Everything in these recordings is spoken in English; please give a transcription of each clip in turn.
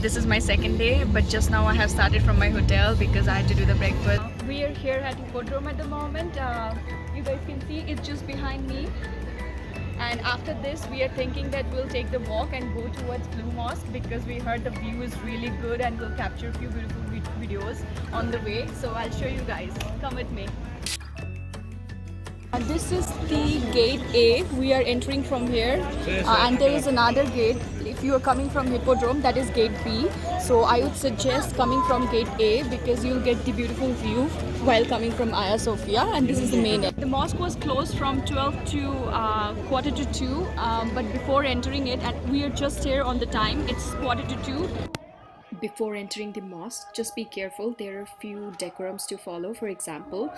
This is my second day, but just now I have started from my hotel because I had to do the breakfast. We are here at Hippodrome at the moment. You guys can see it's just behind me. And after this, we are thinking that we'll take the walk and go towards Blue Mosque because we heard the view is really good and we'll capture a few beautiful videos on the way. So I'll show you guys. Come with me. This is the gate A. We are entering from here, and there is another gate. If you are coming from Hippodrome, that is gate B. So I would suggest coming from gate A because you'll get the beautiful view while coming from Hagia Sophia, and this is the main end. The mosque was closed from 12 to quarter to 2, but before entering it, and we are just here on the time, it's quarter to 2. Before entering the mosque, just be careful. There are a few decorums to follow. For example,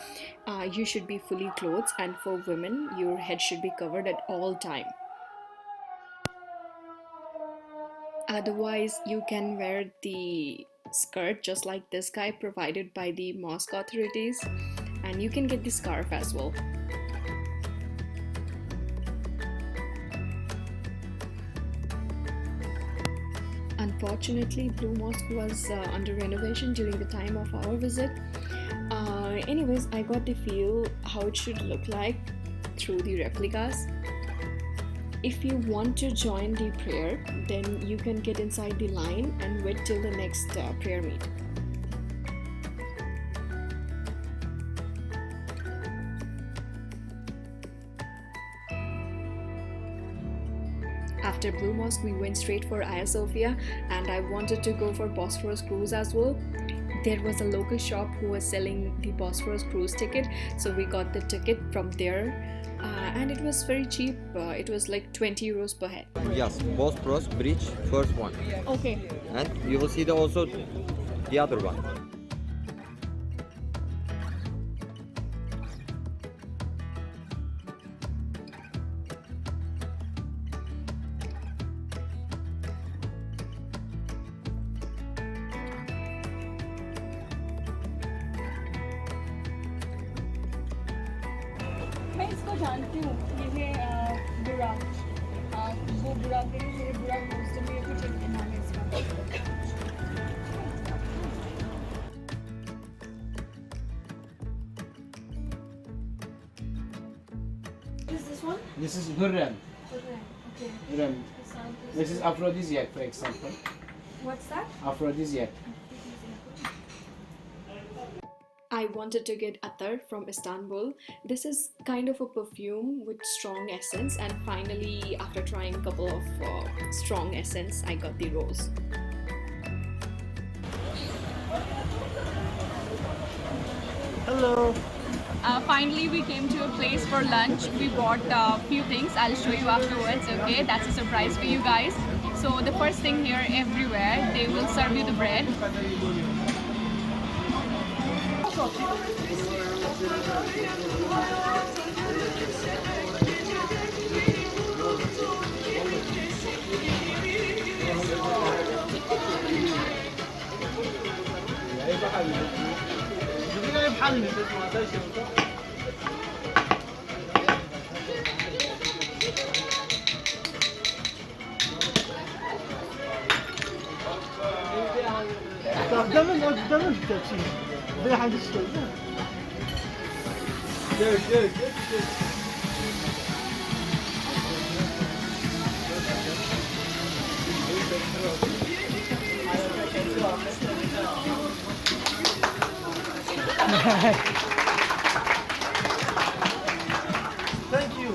you should be fully clothed, and for women, your head should be covered at all time. Otherwise, you can wear the skirt just like this guy provided by the mosque authorities, and you can get the scarf as well. Unfortunately, Blue Mosque was under renovation during the time of our visit. Anyways, I got to feel how it should look like through the replicas. If you want to join the prayer, then you can get inside the line and wait till the next prayer meet. After Blue Mosque, we went straight for Hagia Sophia, and I wanted to go for Bosphorus cruise as well. There was a local shop who was selling the Bosphorus cruise ticket, so we got the ticket from there, and it was very cheap. It was like 20 euros per head. Yes, Bosphorus bridge, first one. Okay. And you will see also the other one. मैं इसको जानती हूँ, ये है बुरा, वो बुरा के लिए मेरे बुरा दोस्त है, मेरे कुछ एक नाम है इसका. Is this one? This is Hurrem. Okay. Hurrem. This is aphrodisiac, for example. What's that? Aphrodisiac. I wanted to get attar from Istanbul. This is kind of a perfume with strong essence, and finally, after trying a couple of strong essence, I got the rose. Hello. Finally, we came to a place for lunch. We bought a few things. I'll show you afterwards, okay? That's a surprise for you guys. So the first thing here, everywhere, they will serve you the bread. Thank you.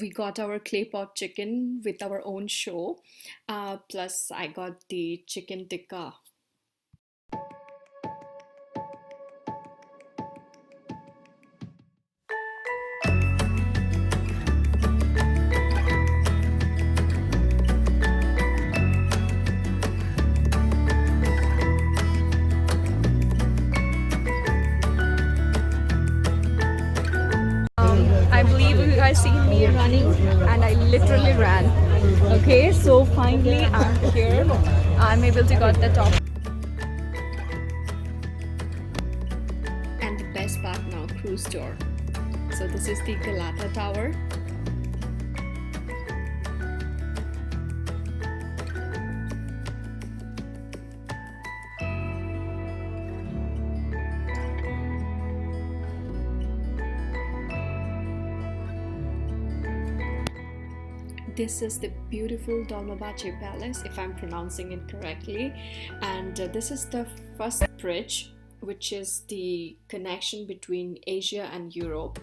We got our clay pot chicken with our own show. Plus, I got the chicken tikka. I believe you guys seen me running, and I literally ran. Okay, so finally I'm here. I'm able to got the top. And the best part now, cruise tour. So this is the Galata Tower. This is the beautiful Dolmabahce Palace, if I'm pronouncing it correctly, and this is the first bridge, which is the connection between Asia and Europe.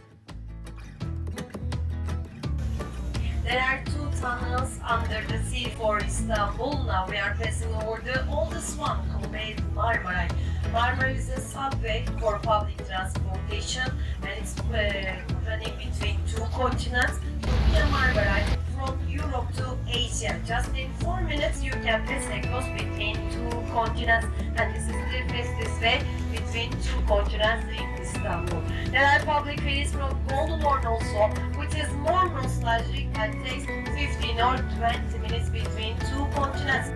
There are 2 tunnels under the sea for Istanbul. Now we are passing over the oldest one called Marmaray. Marmaray is a subway for public transportation and it's running between 2 continents. Via Marmaray from Europe to Asia. Just in 4 minutes you can pass across between 2 continents, and this is the fastest way between 2 continents in Istanbul. There are public ferries from Golden Horn also, which is more nostalgic and takes 15 or 20 minutes between 2 continents.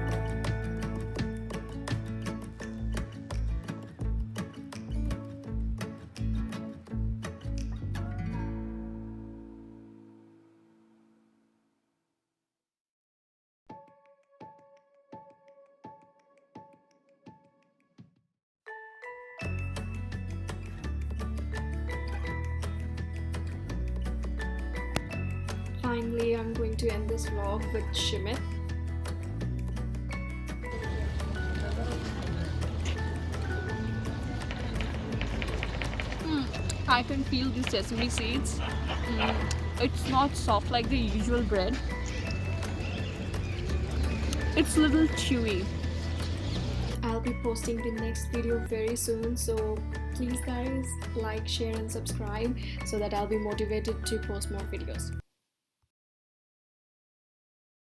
Finally, I'm going to end this vlog with Shimit. I can feel the sesame seeds. It's not soft like the usual bread. It's a little chewy. I'll be posting the next video very soon, so please guys like, share and subscribe so that I'll be motivated to post more videos.